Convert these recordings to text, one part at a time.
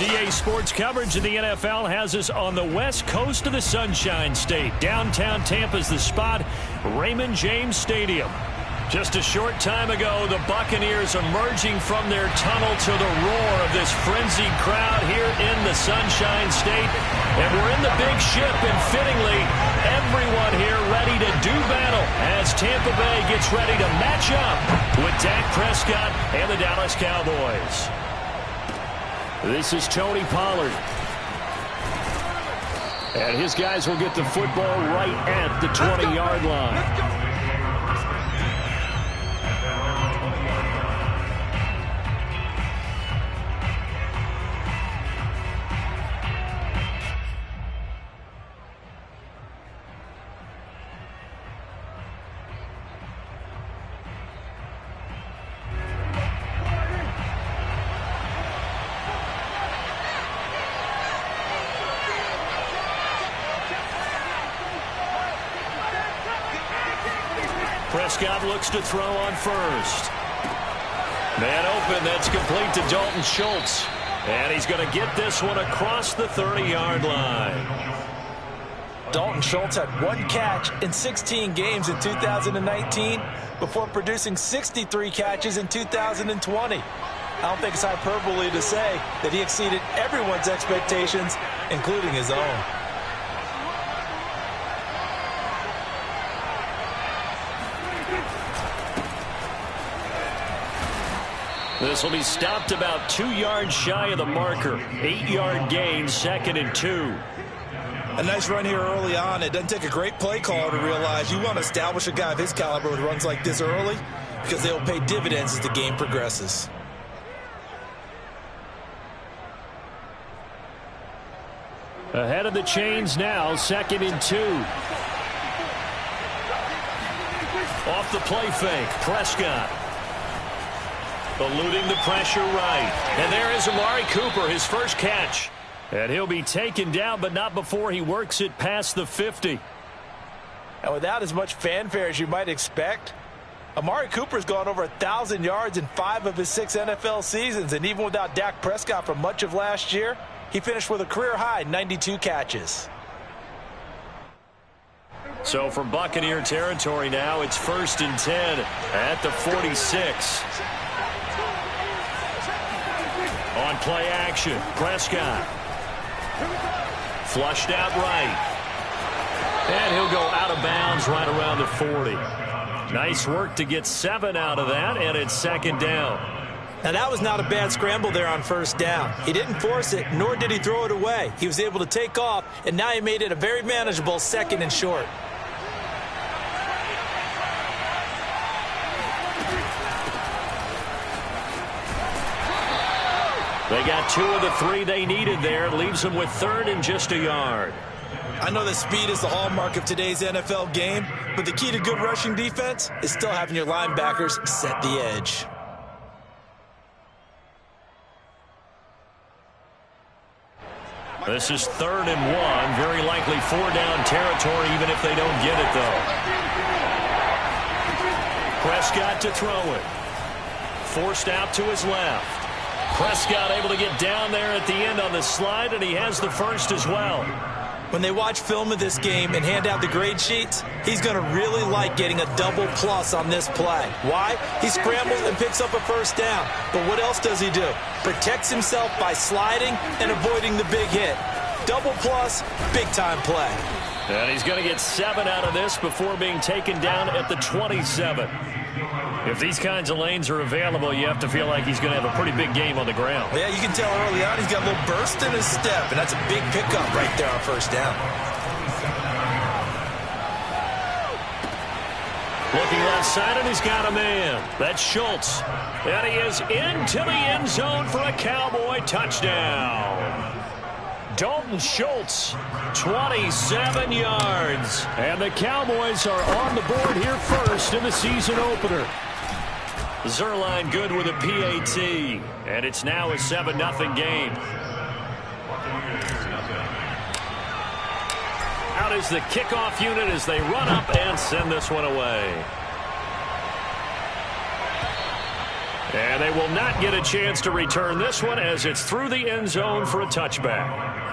DA Sports coverage of the NFL has us on the west coast of the Sunshine State. Downtown Tampa's the spot, Raymond James Stadium. Just a short time ago, the Buccaneers emerging from their tunnel to the roar of this frenzied crowd here in the Sunshine State. And we're in the big ship, and fittingly, everyone here ready to do battle as Tampa Bay gets ready to match up with Dak Prescott and the Dallas Cowboys. This is Tony Pollard. And his guys will get the football right at the 20-yard line. Prescott looks to throw on first. Man open, that's complete to Dalton Schultz. And he's going to get this one across the 30-yard line. Dalton Schultz had one catch in 16 games in 2019 before producing 63 catches in 2020. I don't think it's hyperbole to say that he exceeded everyone's expectations, including his own. This will be stopped about 2 yards shy of the marker. 8-yard gain, 2nd and 2. A nice run here early on. It doesn't take a great play caller to realize you want to establish a guy of his caliber with runs like this early because they will pay dividends as the game progresses. Ahead of the chains now, 2nd and 2. Off the play fake, Prescott. Eluding the pressure right. And there is Amari Cooper, his first catch. And he'll be taken down, but not before he works it past the 50. And without as much fanfare as you might expect, Amari Cooper's gone over 1,000 yards in 5 of his 6 NFL seasons. And even without Dak Prescott for much of last year, he finished with a career-high 92 catches. So from Buccaneer territory now, it's 1st and 10 at the 46. On play action, Prescott. Flushed out right. And he'll go out of bounds right around the 40. Nice work to get 7 out of that, and it's 2nd down. Now that was not a bad scramble there on 1st down. He didn't force it, nor did he throw it away. He was able to take off, and now he made it a very manageable 2nd and short. They got 2 of the 3 they needed there. Leaves them with 3rd and just a yard. I know that speed is the hallmark of today's NFL game, but the key to good rushing defense is still having your linebackers set the edge. This is 3rd and 1. Very likely 4-down territory, even if they don't get it, though. Prescott to throw it. Forced out to his left. Prescott able to get down there at the end on the slide, and he has the first as well. When they watch film of this game and hand out the grade sheets, he's going to really like getting a double plus on this play. Why? He scrambles and picks up a 1st down. But what else does he do? Protects himself by sliding and avoiding the big hit. Double plus, big-time play. And he's going to get 7 out of this before being taken down at the 27. If these kinds of lanes are available, you have to feel like he's going to have a pretty big game on the ground. Yeah, you can tell early on he's got a little burst in his step, and that's a big pickup right there on 1st down. Looking left side, and he's got a man. That's Schultz. And he is into the end zone for a Cowboy touchdown. Dalton Schultz, 27 yards. And the Cowboys are on the board here first in the season opener. Zerline good with a PAT. And it's now a 7-0 game. Out is the kickoff unit as they run up and send this one away. And they will not get a chance to return this one as it's through the end zone for a touchback.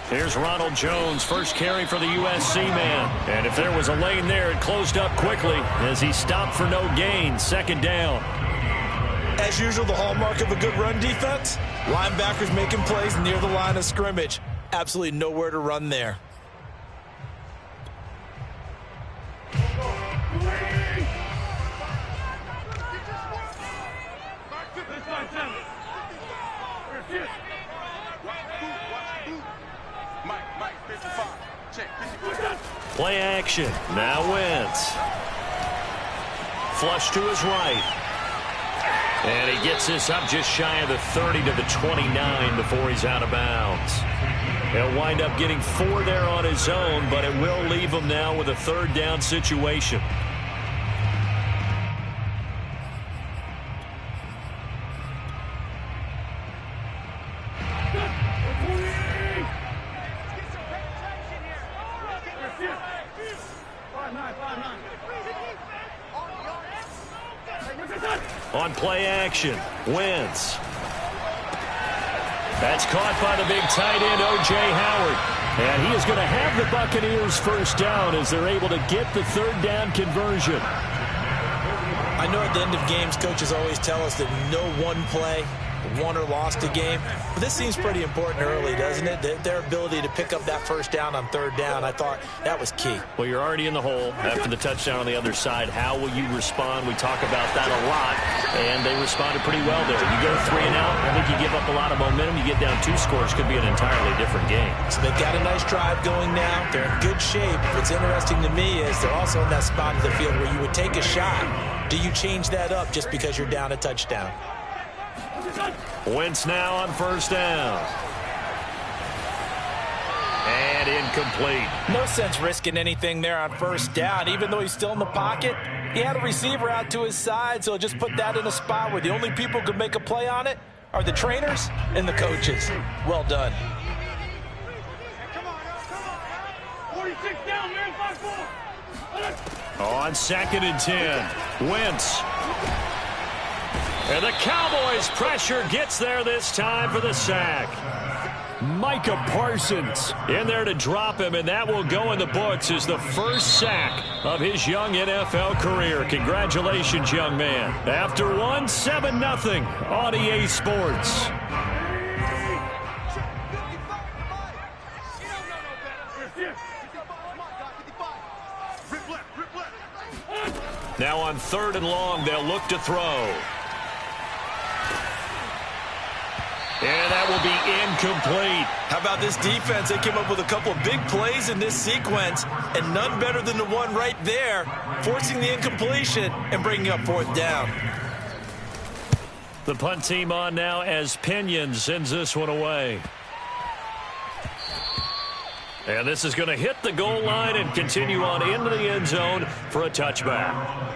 Here's Ronald Jones, first carry for the USC man. And if there was a lane there, it closed up quickly as he stopped for no gain. Second down. As usual, the hallmark of a good run defense, linebackers making plays near the line of scrimmage. Absolutely nowhere to run there. Play action. Now Wentz. Flush to his right. And he gets this up just shy of the 30 to the 29 before he's out of bounds. He'll wind up getting 4 there on his own, but it will leave him now with a third down situation. On play action, Wentz. That's caught by the big tight end, O.J. Howard. And he is going to have the Buccaneers first down as they're able to get the third down conversion. I know at the end of games, coaches always tell us that no one play won or lost a game. But this seems pretty important early, doesn't it? Their ability to pick up that first down on third down, I thought that was key. Well, you're already in the hole after the touchdown on the other side. How will you respond? We talk about that a lot, and they responded pretty well there. You go 3 and out, I think you give up a lot of momentum. You get down 2 scores, could be an entirely different game. So they've got a nice drive going now. They're in good shape. What's interesting to me is they're also in that spot of the field where you would take a shot. Do you change that up just because you're down a touchdown? Wentz now on first down. And incomplete. No sense risking anything there on first down. Even though he's still in the pocket, he had a receiver out to his side, so just put that in a spot where the only people who could make a play on it are the trainers and the coaches. Well done. On 2nd and 10, Wentz. And the Cowboys' pressure gets there this time for the sack. Micah Parsons in there to drop him, and that will go in the books as the first sack of his young NFL career. Congratulations, young man. After one, 7-0 on EA Sports. Now on 3rd and long, they'll look to throw. And that will be incomplete. How about this defense? They came up with a couple of big plays in this sequence, and none better than the one right there, forcing the incompletion and bringing up 4th down. The punt team on now as Pinion sends this one away. And this is going to hit the goal line and continue on into the end zone for a touchback.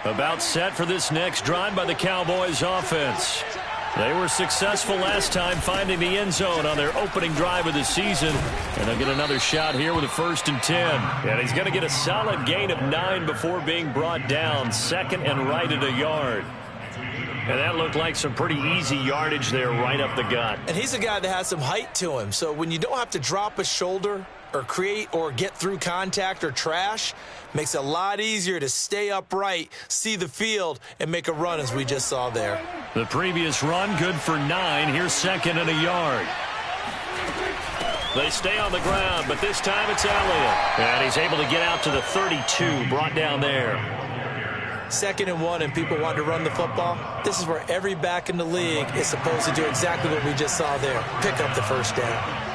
About set for this next drive by the Cowboys offense. They were successful last time finding the end zone on their opening drive of the season. And they'll get another shot here with a 1st and 10. And he's going to get a solid gain of 9 before being brought down. 2nd and right at a yard. And that looked like some pretty easy yardage there right up the gut. And he's a guy that has some height to him. So when you don't have to drop a shoulder or create or get through contact or trash, makes it a lot easier to stay upright, see the field, and make a run as we just saw there. The previous run good for 9. Here's 2nd and a yard. They stay on the ground, but this time it's Elliott. And he's able to get out to the 32, brought down there. 2nd and 1 and people want to run the football, this is where every back in the league is supposed to do exactly what we just saw there. Pick up the first down.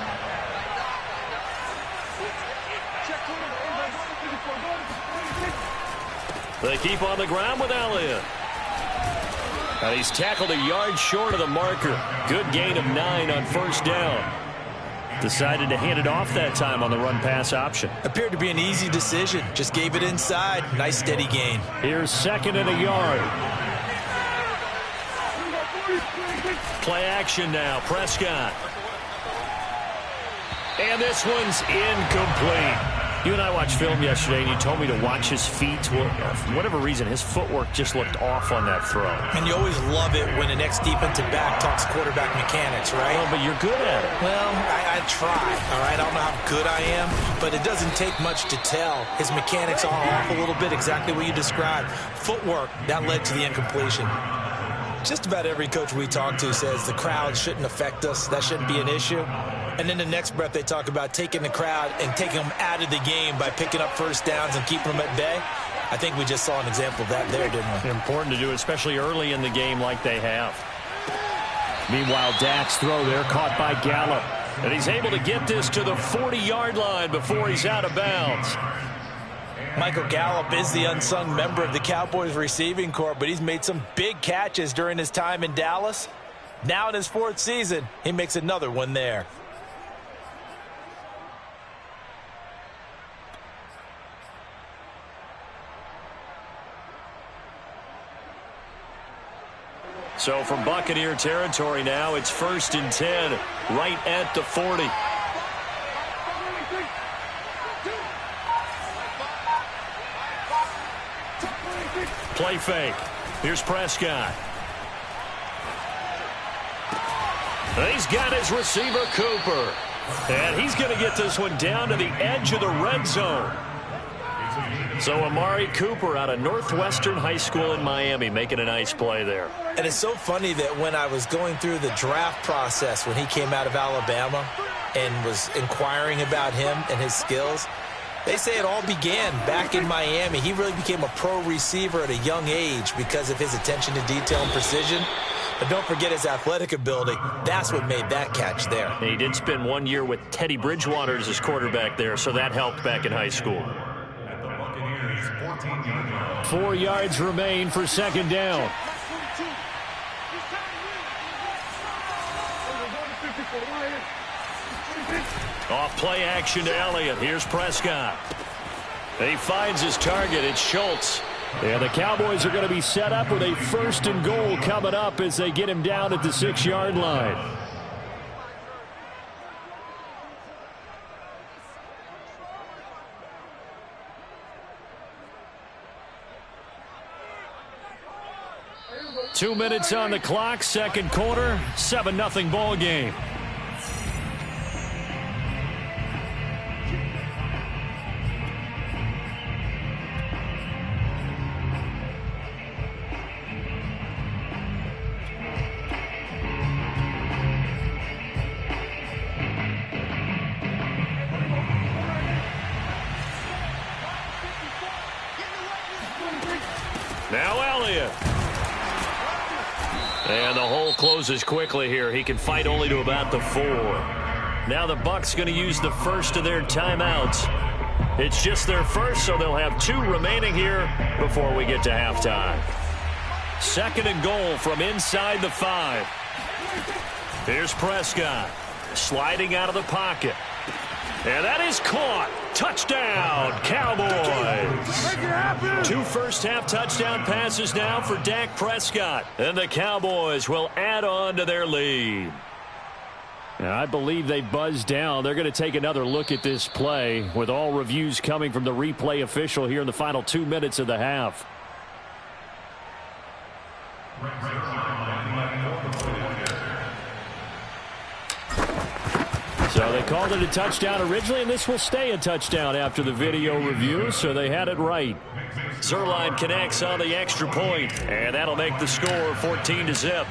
They keep on the ground with Elliott. And he's tackled a yard short of the marker. Good gain of 9 on first down. Decided to hand it off that time on the run-pass option. Appeared to be an easy decision. Just gave it inside. Nice steady gain. Here's 2nd and a yard. Play action now. Prescott. And this one's incomplete. You and I watched film yesterday, and you told me to watch his feet. Well, for whatever reason, his footwork just looked off on that throw. And you always love it when the next defensive back talks quarterback mechanics, right? Well, but you're good at it. Well, I try, all right? I don't know how good I am, but it doesn't take much to tell. His mechanics are off a little bit, exactly what you described. Footwork, that led to the incompletion. Just about every coach we talk to says the crowd shouldn't affect us. That shouldn't be an issue. And then the next breath they talk about taking the crowd and taking them out of the game by picking up first downs and keeping them at bay. I think we just saw an example of that there, didn't we? Important to do, especially early in the game like they have. Meanwhile, Dak's throw there caught by Gallup. And he's able to get this to the 40-yard line before he's out of bounds. Michael Gallup is the unsung member of the Cowboys receiving corps, but he's made some big catches during his time in Dallas. Now in his 4th season, he makes another one there. So from Buccaneer territory now, it's 1st and 10, right at the 40. Play fake. Here's Prescott. He's got his receiver, Cooper. And he's going to get this one down to the edge of the red zone. So Amari Cooper out of Northwestern High School in Miami making a nice play there. And it's so funny that when I was going through the draft process when he came out of Alabama and was inquiring about him and his skills, they say it all began back in Miami. He really became a pro receiver at a young age because of his attention to detail and precision. But don't forget his athletic ability. That's what made that catch there. And he did spend 1 year with Teddy Bridgewater as his quarterback there, so that helped back in high school. 4 yards remain for 2nd down. Off play action to Elliott. Here's Prescott. He finds his target. It's Schultz. And the Cowboys are going to be set up with a 1st and goal coming up as they get him down at the 6-yard line. Two minutes on the clock, 2nd quarter, 7-0 ball game. Now Elliott. And the hole closes quickly here. He can fight only to about the 4. Now the Bucs going to use the first of their timeouts. It's just their first, so they'll have 2 remaining here before we get to halftime. 2nd and goal from inside the 5. Here's Prescott sliding out of the pocket. And that is caught. Touchdown, Cowboys. 2 first-half touchdown passes now for Dak Prescott. And the Cowboys will add on to their lead. Now, I believe they buzzed down. They're going to take another look at this play with all reviews coming from the replay official here in the final 2 minutes of the half. So they called it a touchdown originally, and this will stay a touchdown after the video review, so they had it right. Zerline connects on the extra point, and that'll make the score 14-0.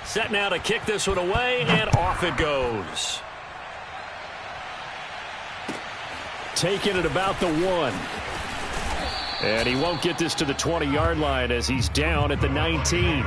Set now to kick this one away, and off it goes. Taken at about the 1. And he won't get this to the 20-yard line as he's down at the 19.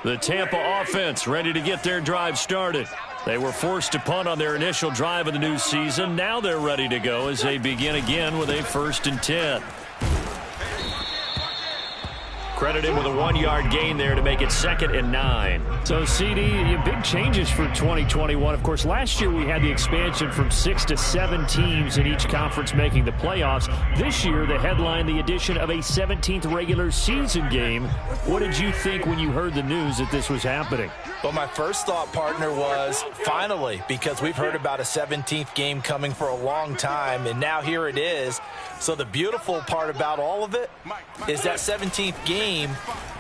The Tampa offense ready to get their drive started. They were forced to punt on their initial drive of the new season. Now they're ready to go as they begin again with a 1st and 10. Credited with a 1-yard gain there to make it 2nd and 9. So, CD, big changes for 2021. Of course, last year we had the expansion from 6 to 7 teams in each conference making the playoffs. This year, they headlined the addition of a 17th regular season game. What did you think when you heard the news that this was happening? Well, my first thought, partner, was finally, because we've heard about a 17th game coming for a long time, and now here it is. So the beautiful part about all of it is that 17th game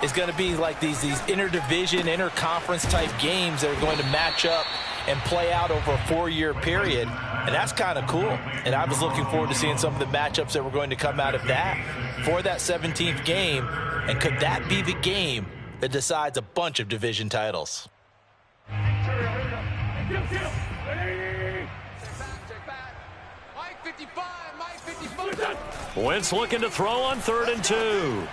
is going to be like these interdivision, interconference type games that are going to match up and play out over a 4-year period. And that's kind of cool. And I was looking forward to seeing some of the matchups that were going to come out of that for that 17th game. And could that be the game that decides a bunch of division titles? Wentz looking to throw on 3rd and 2.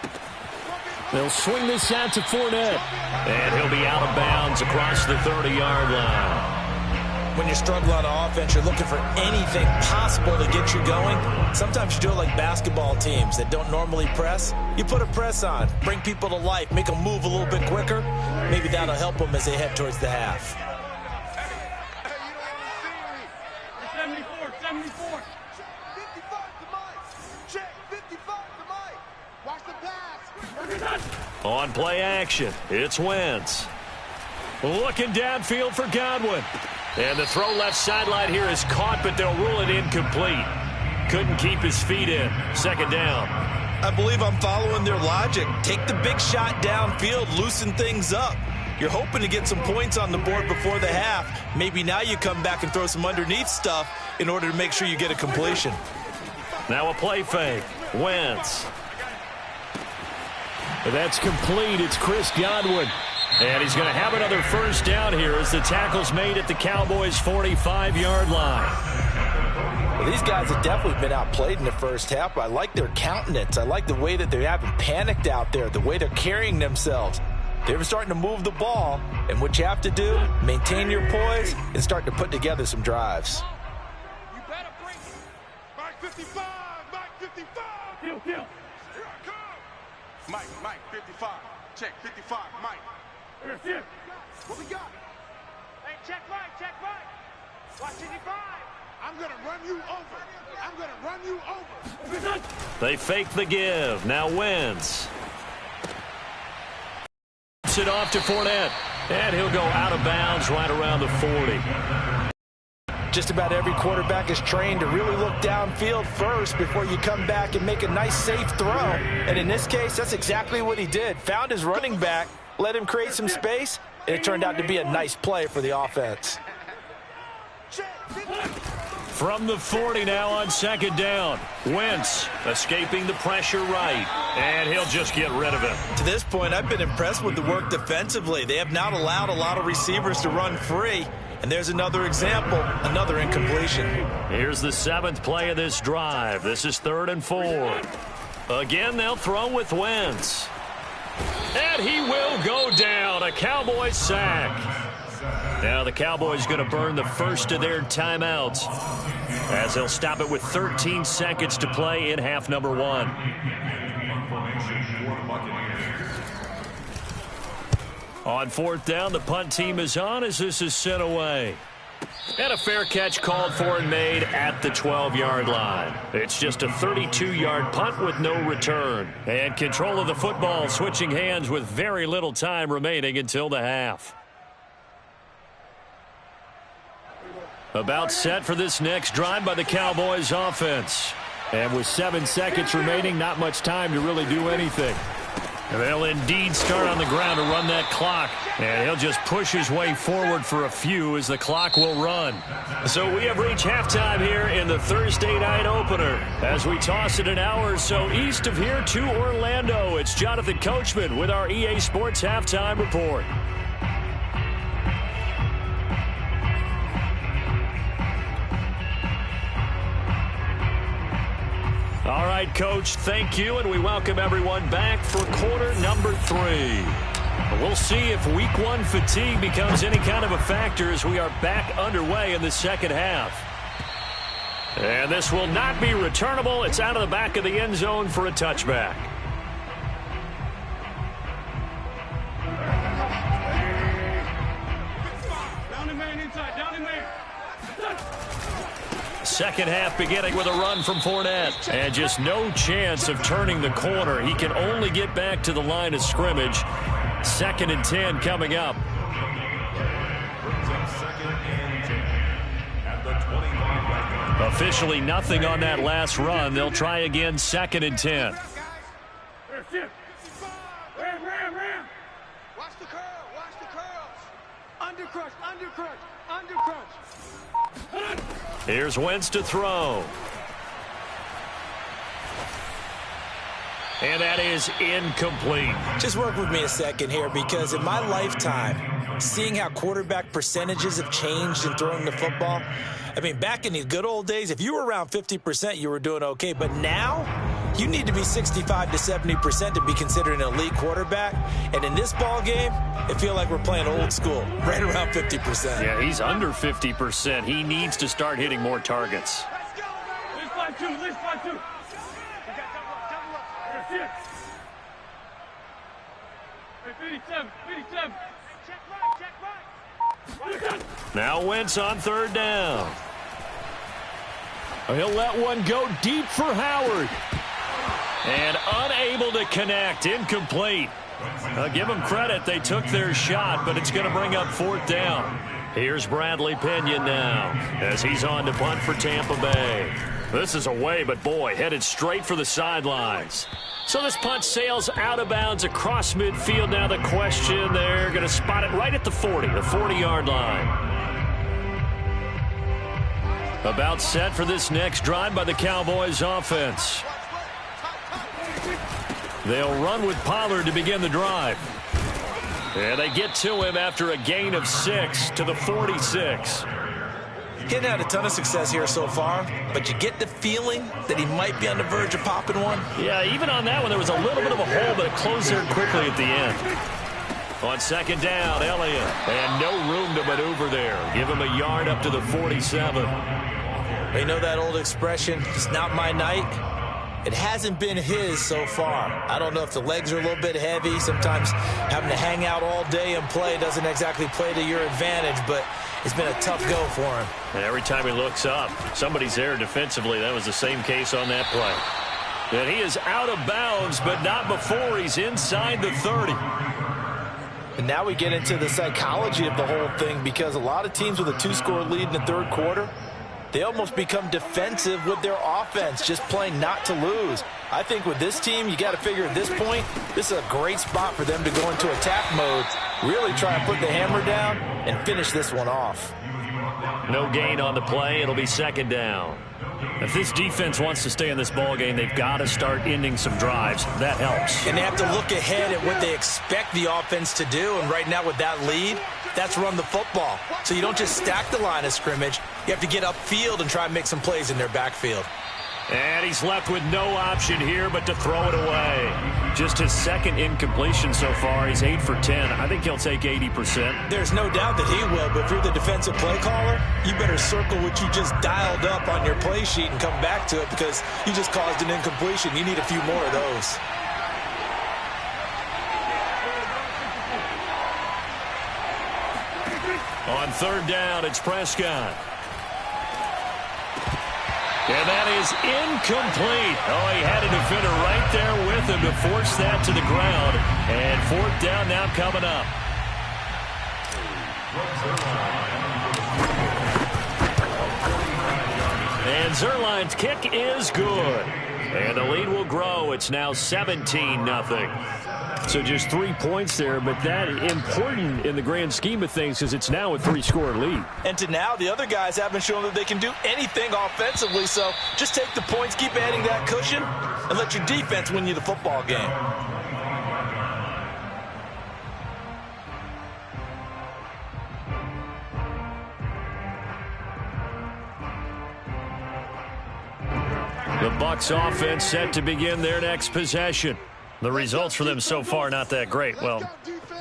They'll swing this out to Fournette. And he'll be out of bounds across the 30-yard line. When you struggle on offense, you're looking for anything possible to get you going. Sometimes you do it like basketball teams that don't normally press. You put a press on, bring people to life, make them move a little bit quicker. Maybe that'll help them as they head towards the half. 74. 55 to Mike. Check. 55 to Mike. Watch the pass. On play action, it's Wentz. Looking downfield for Godwin. And the throw left sideline here is caught, but they'll rule it incomplete. Couldn't keep his feet in. 2nd down. I believe I'm following their logic. Take the big shot downfield, loosen things up. You're hoping to get some points on the board before the half. Maybe now you come back and throw some underneath stuff in order to make sure you get a completion. Now a play fake. Wentz. That's complete. It's Chris Godwin. And he's going to have another 1st down here as the tackle's made at the Cowboys' 45-yard line. Well, these guys have definitely been outplayed in the first half. I like their countenance. I like the way that they haven't panicked out there, the way they're carrying themselves. They're starting to move the ball, and what you have to do, maintain your poise and start to put together some drives. You better bring it. Mike 55, Mike 55. Here I come. Mike 55. Check 55, Mike. Here. What we got? Hey, check Mike. Watch 55. I'm going to run you over. They fake the give. Now Wentz. It off to Fournette. And he'll go out of bounds right around the 40. Just about every quarterback is trained to really look downfield first before you come back and make a nice, safe throw. And in this case, that's exactly what he did. Found his running back, let him create some space, and it turned out to be a nice play for the offense. From the 40 now on 2nd down. Wentz escaping the pressure right. And he'll just get rid of it. To this point, I've been impressed with the work defensively. They have not allowed a lot of receivers to run free. And there's another example, another incompletion. Here's the 7th play of this drive. This is 3rd and 4. Again, they'll throw with Wentz. And he will go down. A Cowboys sack. Now the Cowboys going to burn the first of their timeouts as they'll stop it with 13 seconds to play in half number 1. On 4th down, the punt team is on as this is sent away. And a fair catch called for and made at the 12-yard line. It's just a 32-yard punt with no return. And control of the football switching hands with very little time remaining until the half. About set for this next drive by the Cowboys offense. And with 7 seconds remaining, not much time to really do anything. They'll indeed start on the ground to run that clock. And he'll just push his way forward for a few as the clock will run. So we have reached halftime here in the Thursday night opener. As we toss it an hour or so east of here to Orlando, it's Jonathan Coachman with our EA Sports Halftime Report. All right, Coach, thank you, and we welcome everyone back for quarter number 3. We'll see if week 1 fatigue becomes any kind of a factor as we are back underway in the second half. And this will not be returnable. It's out of the back of the end zone for a touchback. Down the man inside, down the man. Second half beginning with a run from Fournette. And just no chance of turning the corner. He can only get back to the line of scrimmage. 2nd and 10 coming up. Officially nothing on that last run. They'll try again 2nd and 10. Ram. Watch the curl, watch the curls. Undercrush. Here's Wentz to throw. And that is incomplete. Just work with me a second here, because in my lifetime, seeing how quarterback percentages have changed in throwing the football, I mean, back in the good old days, if you were around 50%, you were doing okay. But now, you need to be 65 to 70% to be considered an elite quarterback. And in this ball game, it feels like we're playing old school, right around 50%. Yeah, he's under 50%. He needs to start hitting more targets. Let's fight two. We got double up. Hey, 57. Check right. Now Wentz on 3rd down. He'll let one go deep for Howard. And unable to connect. Incomplete. Give them credit. They took their shot, but it's going to bring up 4th down. Here's Bradley Pinion now as he's on to punt for Tampa Bay. This is away, but boy, headed straight for the sidelines. So this punt sails out of bounds across midfield. Now the question, they're going to spot it right at the 40-yard line. About set for this next drive by the Cowboys offense. They'll run with Pollard to begin the drive. And they get to him after a gain of 6 to the 46. He hadn't had a ton of success here so far, but you get the feeling that he might be on the verge of popping one. Yeah, even on that one, there was a little bit of a hole, but it closed there quickly at the end. On 2nd down, Elliott. And no room to maneuver there. Give him a yard up to the 47. You know that old expression, it's not my night? It hasn't been his so far. I don't know if the legs are a little bit heavy. Sometimes having to hang out all day and play doesn't exactly play to your advantage, but it's been a tough go for him. And every time he looks up, somebody's there defensively. That was the same case on that play. And he is out of bounds, but not before he's inside the 30. And now we get into the psychology of the whole thing, because a lot of teams with a 2-score lead in the 3rd quarter, they almost become defensive with their offense, just playing not to lose. I think with this team, you got to figure at this point, this is a great spot for them to go into attack mode, really try and put the hammer down and finish this one off. No gain on the play. It'll be 2nd down. If this defense wants to stay in this ball game, they've got to start ending some drives. That helps. And they have to look ahead at what they expect the offense to do. And right now with that lead, that's run the football. So you don't just stack the line of scrimmage. You have to get upfield and try and make some plays in their backfield. And he's left with no option here but to throw it away. Just his 2nd incompletion so far. He's 8 for 10. I think he'll take 80%. There's no doubt that he will, but if you're the defensive play caller, you better circle what you just dialed up on your play sheet and come back to it, because you just caused an incompletion. You need a few more of those. On 3rd down, it's Prescott. And that is incomplete. Oh, he had a defender right there with him to force that to the ground. And 4th down now coming up. And Zerline's kick is good. And the lead will grow. It's now 17-0. So just 3 points there, but that important in the grand scheme of things because it's now a 3-score lead. And to now, the other guys haven't shown that they can do anything offensively, so just take the points, keep adding that cushion, and let your defense win you the football game. The Bucs offense set to begin their next possession. The results for them so far not that great. Well,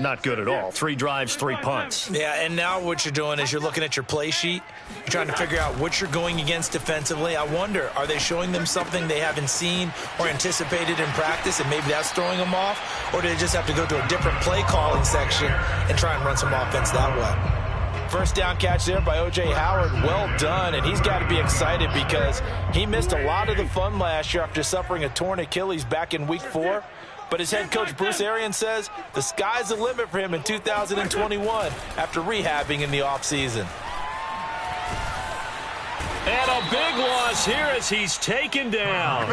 not good at all. 3 drives, 3 punts. Yeah, and now what you're doing is you're looking at your play sheet. You're trying to figure out what you're going against defensively. I wonder, are they showing them something they haven't seen or anticipated in practice, and maybe that's throwing them off? Or do they just have to go to a different play calling section and try and run some offense that way? First down catch there by O.J. Howard. Well done, and he's got to be excited because he missed a lot of the fun last year after suffering a torn Achilles back in Week 4. But his head coach, Bruce Arians, says the sky's the limit for him in 2021 after rehabbing in the offseason. And a big loss here as he's taken down.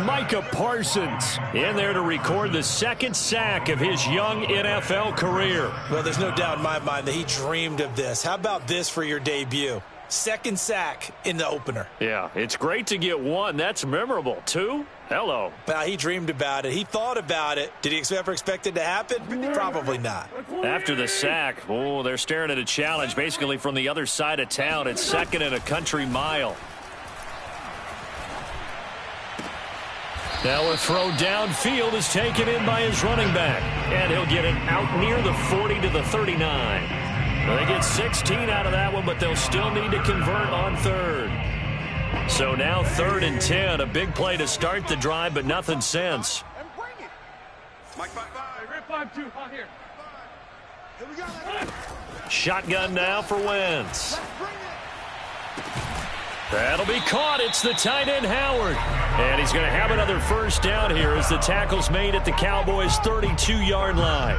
Micah Parsons in there to record the 2nd sack of his young NFL career. Well, there's no doubt in my mind that he dreamed of this. How about this for your debut? 2nd sack in the opener. Yeah, it's great to get 1. That's memorable. 2? Hello. Well, he dreamed about it. He thought about it. Did he ever expect it to happen? Probably not. After the sack, they're staring at a challenge basically from the other side of town. It's 2nd and a country mile. Now a throw downfield is taken in by his running back. And he'll get it out near the 40 to the 39. They get 16 out of that one, but they'll still need to convert on 3rd. So now 3rd and 10. A big play to start the drive, but nothing since. Shotgun now for Wentz. That'll be caught. It's the tight end, Howard. And he's going to have another first down here as the tackle's made at the Cowboys' 32-yard line.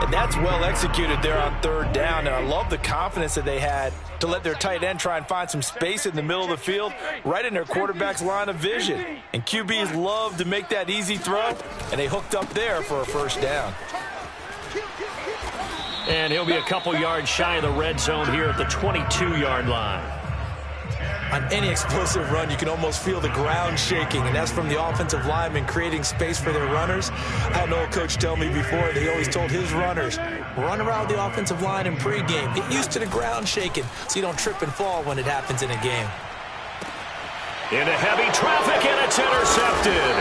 And that's well executed there on 3rd down. And I love the confidence that they had to let their tight end try and find some space in the middle of the field, right in their quarterback's line of vision. And QBs love to make that easy throw, and they hooked up there for a first down. And he'll be a couple yards shy of the red zone here at the 22-yard line. On any explosive run, you can almost feel the ground shaking, and that's from the offensive linemen creating space for their runners. I had an old coach tell me before that he always told his runners, run around the offensive line in pregame. Get used to the ground shaking so you don't trip and fall when it happens in a game. Into heavy traffic, and it's intercepted.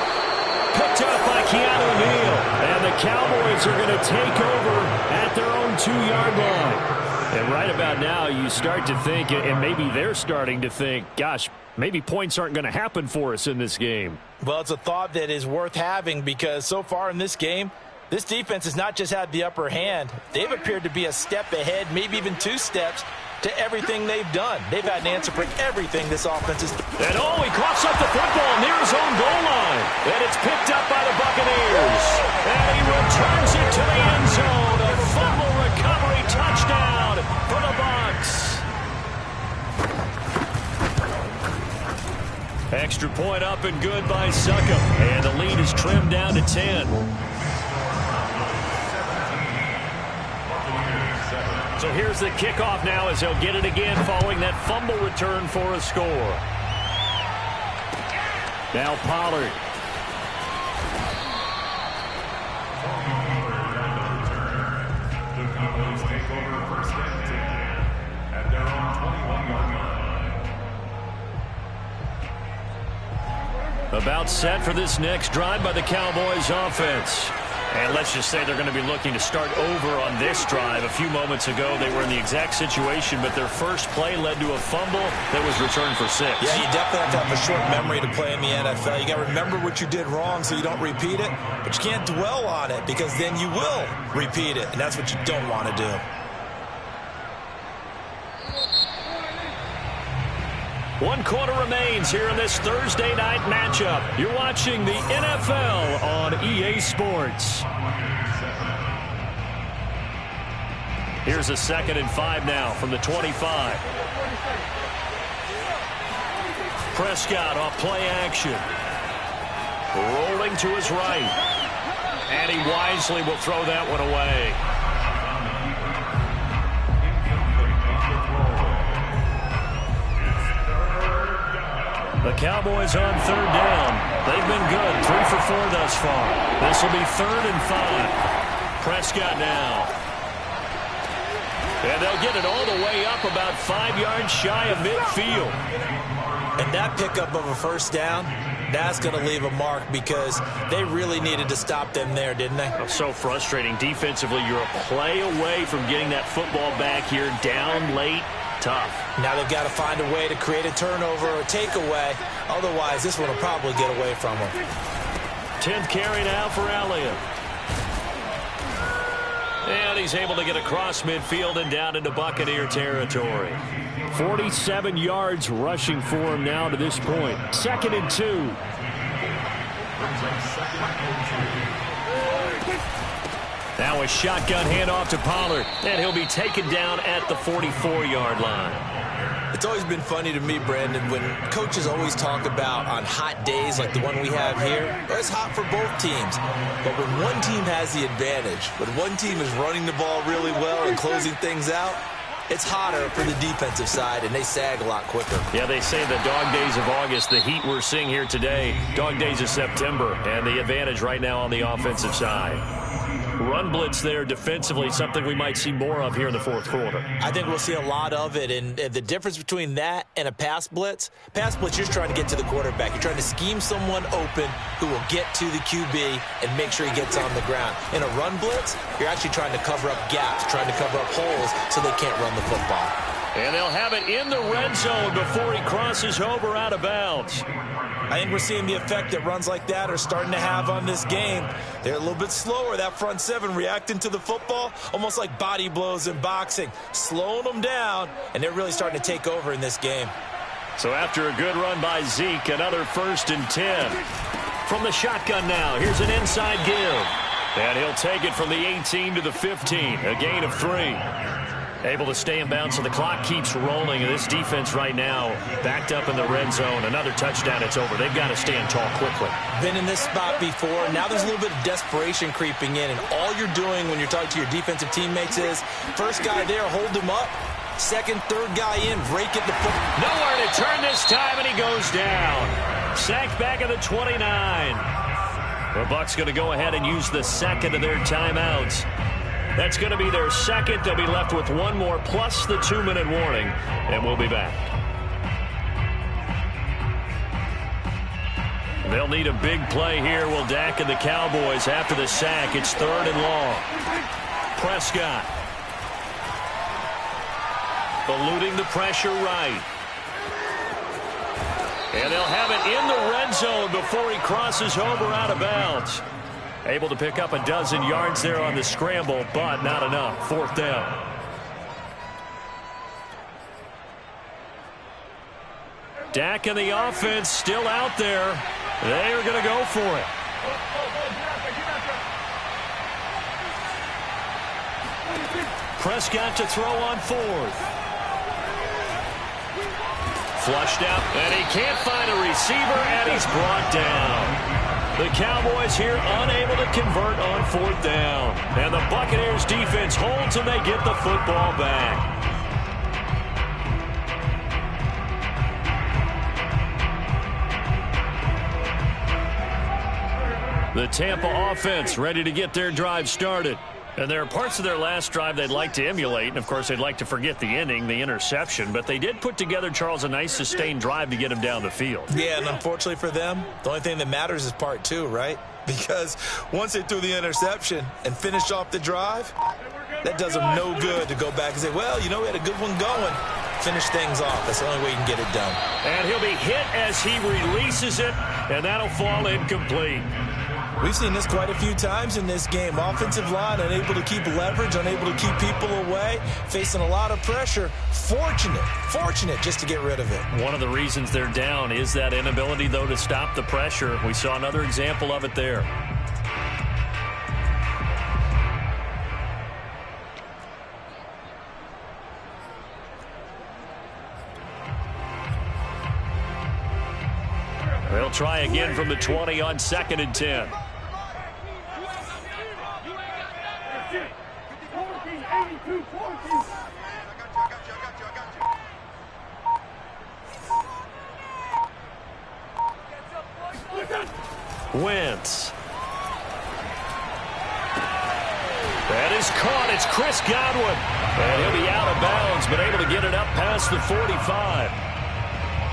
Picked up by Keanu Neal. And the Cowboys are going to take over at their own 2-yard line. And right about now, you start to think, and maybe they're starting to think, gosh, maybe points aren't going to happen for us in this game. Well, it's a thought that is worth having because so far in this game, this defense has not just had the upper hand. They've appeared to be a step ahead, maybe even 2 steps, to everything they've done. They've had an answer for everything this offense is. And he coughs up the football near his own goal line. And it's picked up by the Buccaneers. And he returns it to the end zone. A fumble recovery touchdown for the Bucs. Extra point up and good by Succop. And the lead is trimmed down to 10. So here's the kickoff now as he'll get it again following that fumble return for a score. Now Pollard. About set for this next drive by the Cowboys offense. And let's just say they're going to be looking to start over on this drive. A few moments ago, they were in the exact situation, but their first play led to a fumble that was returned for 6. Yeah, you definitely have to have a short memory to play in the NFL. You got to remember what you did wrong so you don't repeat it, but you can't dwell on it because then you will repeat it, and that's what you don't want to do. One quarter remains here in this Thursday night matchup. You're watching the NFL on EA Sports. Here's a 2nd and 5 now from the 25. Prescott off play action. Rolling to his right. And he wisely will throw that one away. The Cowboys on third down. They've been good, 3 for 4 thus far. This will be 3rd and 5. Prescott now. And they'll get it all the way up about 5 yards shy of midfield. And that pickup of a first down, that's going to leave a mark because they really needed to stop them there, didn't they? Oh, so frustrating. Defensively, you're a play away from getting that football back here down late. Tough. Now they've got to find a way to create a turnover or a takeaway. Otherwise, this one will probably get away from them. 10th carry now for Elliott. And he's able to get across midfield and down into Buccaneer territory. 47 yards rushing for him now to this point. 2nd and 2. Now a shotgun handoff to Pollard, and he'll be taken down at the 44-yard line. It's always been funny to me, Brandon, when coaches always talk about on hot days like the one we have here, it's hot for both teams. But when one team has the advantage, when one team is running the ball really well and closing things out, it's hotter for the defensive side, and they sag a lot quicker. Yeah, they say the dog days of August, the heat we're seeing here today, dog days of September, and the advantage right now on the offensive side. Run blitz there defensively, something we might see more of here in the 4th quarter. I think we'll see a lot of it, and the difference between that and a pass blitz, you're just trying to get to the quarterback. You're trying to scheme someone open who will get to the QB and make sure he gets on the ground. In a run blitz, you're actually trying to cover up gaps, trying to cover up holes so they can't run the football. And they'll have it in the red zone before he crosses over out of bounds. I think we're seeing the effect that runs like that are starting to have on this game. They're a little bit slower, that front 7 reacting to the football, almost like body blows in boxing, slowing them down, and they're really starting to take over in this game. So after a good run by Zeke, another 1st and 10. From the shotgun now, here's an inside give. And he'll take it from the 18 to the 15, a gain of 3. Able to stay in bounds, so the clock keeps rolling. This defense right now backed up in the red zone. Another touchdown, it's over. They've got to stand tall quickly. Been in this spot before. Now there's a little bit of desperation creeping in, and all you're doing when you're talking to your defensive teammates is first guy there, hold him up. Second, third guy in, rake at the foot. Nowhere to turn this time, and he goes down. Sacked back at the 29. The Bucs going to go ahead and use the second of their timeouts. That's going to be their second. They'll be left with one more plus the 2-minute warning, and we'll be back. They'll need a big play here. Will Dak and the Cowboys after the sack. It's 3rd and long. Prescott. Eluding the pressure right. And they'll have it in the red zone before he crosses over out of bounds. Able to pick up a dozen yards there on the scramble, but not enough. 4th down. Dak and the offense still out there. They are going to go for it. Prescott to throw on 4th. Flushed out, and he can't find a receiver, and he's brought down. The Cowboys here unable to convert on 4th down. And the Buccaneers defense holds and they get the football back. The Tampa offense ready to get their drive started. And there are parts of their last drive they'd like to emulate. And, of course, they'd like to forget the ending, the interception. But they did put together, Charles, a nice sustained drive to get him down the field. Yeah, and unfortunately for them, the only thing that matters is part 2, right? Because once they threw the interception and finished off the drive, that does them no good to go back and say, well, you know, we had a good one going. Finish things off. That's the only way you can get it done. And he'll be hit as he releases it, and that'll fall incomplete. We've seen this quite a few times in this game. Offensive line unable to keep leverage, unable to keep people away, facing a lot of pressure. Fortunate just to get rid of it. One of the reasons they're down is that inability, though, to stop the pressure. We saw another example of it there. They'll try again from the 20 on 2nd and 10. Wentz. That is caught. It's Chris Godwin. And he'll be out of bounds, but able to get it up past the 45.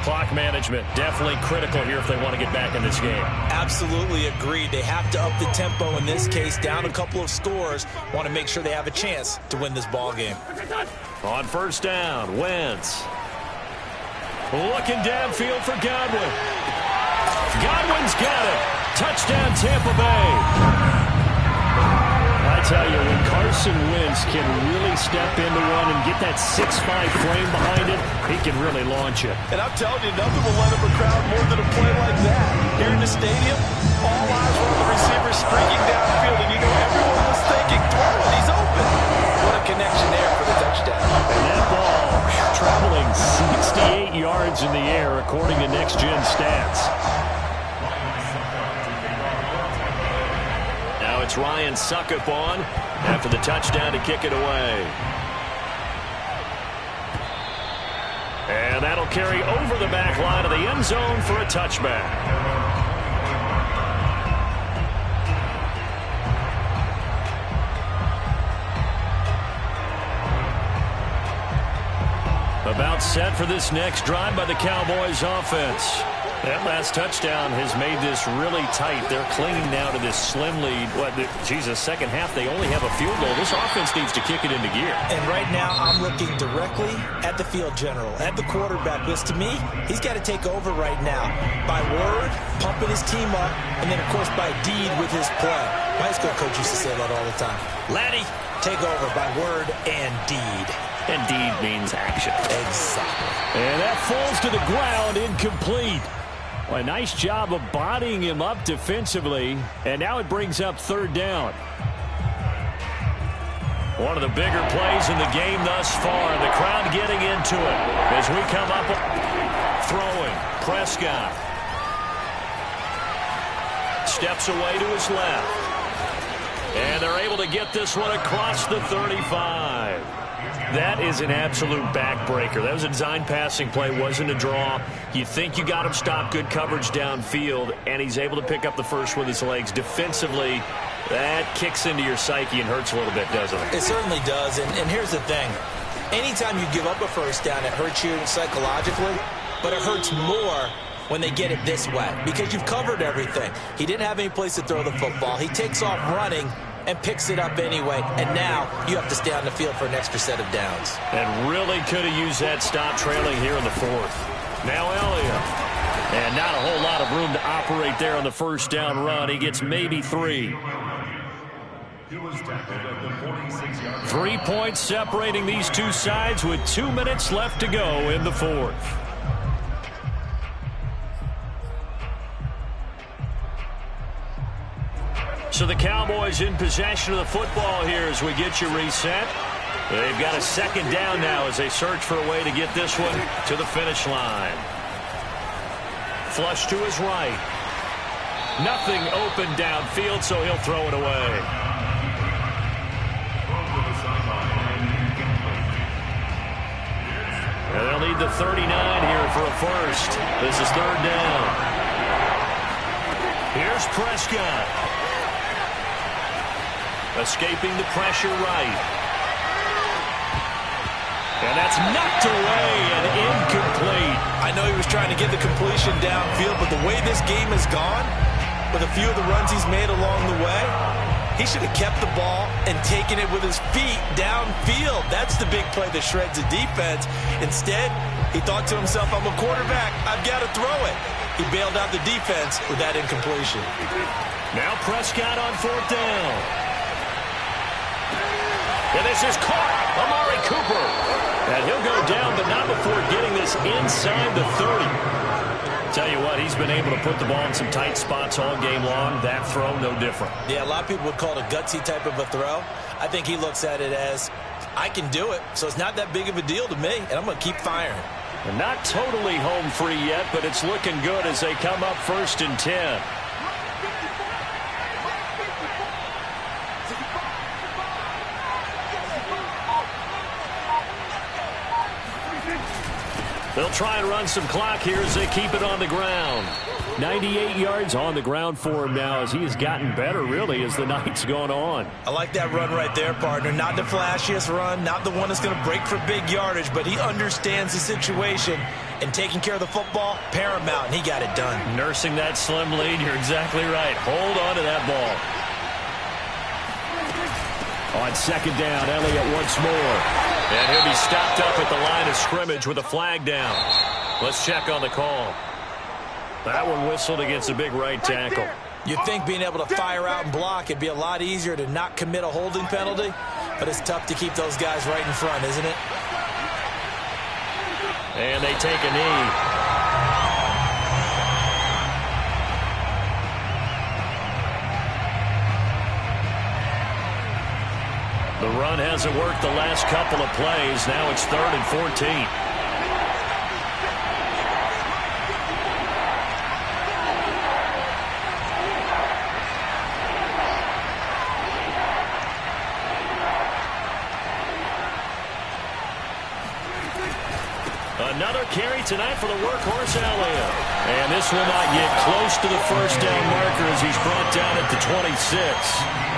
Clock management definitely critical here if they want to get back in this game. Absolutely agreed. They have to up the tempo in this case, down a couple of scores. Want to make sure they have a chance to win this ball game. On first down, Wentz. Looking downfield for Godwin. Godwin's got it. Touchdown, Tampa Bay. I tell you, when Carson Wentz can really step into one and get that 6'5" frame behind it, he can really launch it. And I'm telling you, nothing will let up a crowd more than a play like that. Here in the stadium, all eyes were on the receiver streaking downfield, and you know everyone was thinking, throw it, he's open. What a connection there for the touchdown. And that ball traveling 68 yards in the air, according to Next Gen Stats. Now it's Ryan Suckup on after the touchdown to kick it away. And that'll carry over the back line of the end zone for a touchback. About set for this next drive by the Cowboys offense. That last touchdown has made this really tight. They're clinging now to this slim lead. Second half, they only have a field goal. This offense needs to kick it into gear. And right now, I'm looking directly at the field general, at the quarterback, because to me, he's got to take over right now. By word, pumping his team up, and then, of course, by deed with his play. My high school coach used to say that all the time. Laddie, take over by word and deed. And deed means action. Exactly. And that falls to the ground, incomplete. Well, a nice job of bodying him up defensively, and now it brings up third down. One of the bigger plays in the game thus far, and the crowd getting into it as we come up throwing. Prescott steps away to his left, and they're able to get this one across the 35. That is an absolute backbreaker. That was a design passing play, wasn't a draw. You think you got him stopped, good coverage downfield, and he's able to pick up the first with his legs. Defensively, that kicks into your psyche and hurts a little bit, doesn't it? It certainly does, and here's the thing. Anytime you give up a first down, it hurts you psychologically, but it hurts more when they get it this way because you've covered everything. He didn't have any place to throw the football. He takes off running and picks it up anyway, and now you have to stay on the field for an extra set of downs. And really could have used that stop trailing here in the fourth. Now Elliott. And not a whole lot of room to operate there on the first down run. He gets maybe 3. 3 points separating these two sides with 2 minutes left to go in the fourth. So the Cowboys in possession of the football here as we get you reset. They've got a second down now as they search for a way to get this one to the finish line. Flush to his right. Nothing open downfield, so he'll throw it away. And they'll need the 39 here for a first. This is third down. Here's Prescott. Escaping the pressure right. And that's knocked away and incomplete. I know he was trying to get the completion downfield, but the way this game has gone, with a few of the runs he's made along the way, he should have kept the ball and taken it with his feet downfield. That's the big play that shreds the defense. Instead, he thought to himself, I'm a quarterback. I've got to throw it. He bailed out the defense with that incompletion. Now Prescott on fourth down. And this is caught. Amari Cooper. And he'll go down, but not before getting this inside the 30. Tell you what, he's been able to put the ball in some tight spots all game long. That throw, no different. Yeah, a lot of people would call it a gutsy type of a throw. I think he looks at it as, I can do it, so it's not that big of a deal to me, and I'm going to keep firing. And not totally home free yet, but it's looking good as they come up 1st and 10. They'll try and run some clock here as they keep it on the ground. 98 yards on the ground for him now as he has gotten better, really, as the night's gone on. I like that run right there, partner. Not the flashiest run, not the one that's going to break for big yardage, but he understands the situation, and taking care of the football, paramount, and he got it done. Nursing that slim lead, you're exactly right. Hold on to that ball. On second down, Elliott once more. And he'll be stopped up at the line of scrimmage with a flag down. Let's check on the call. That one whistled against a big right tackle. You'd think being able to fire out and block, it'd be a lot easier to not commit a holding penalty, but it's tough to keep those guys right in front, isn't it? And they take a knee. The run hasn't worked the last couple of plays. Now it's 3rd and 14. Another carry tonight for the workhorse Elliott. And this will not get close to the first down marker as he's brought down at the 26.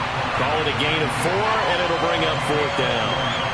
Call it a gain of 4, and it'll bring up 4th down.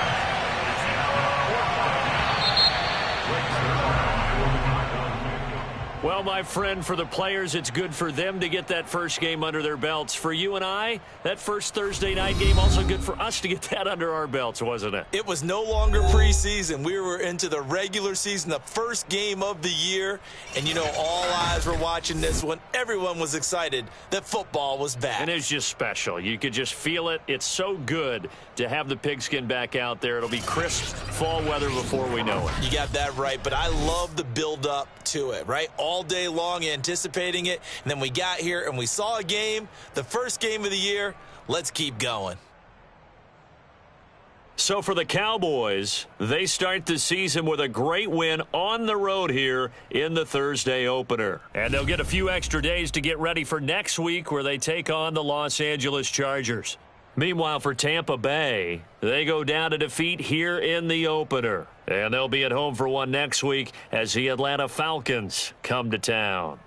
Well, my friend, for the players, it's good for them to get that first game under their belts. For you and I, that first Thursday night game, also good for us to get that under our belts, wasn't it? It was no longer preseason. We were into the regular season, the first game of the year. And, you know, all eyes were watching this one. Everyone was excited that football was back. And it's just special. You could just feel it. It's so good to have the pigskin back out there. It'll be crisp fall weather before we know it. You got that right, but I love the build-up to it, right? All day long anticipating it, and then we got here and we saw a game, the first game of the year. Let's keep going. So for the Cowboys, they start the season with a great win on the road here in the Thursday opener. And they'll get a few extra days to get ready for next week where they take on the Los Angeles Chargers. Meanwhile, for Tampa Bay, they go down to defeat here in the opener. And they'll be at home for one next week as the Atlanta Falcons come to town.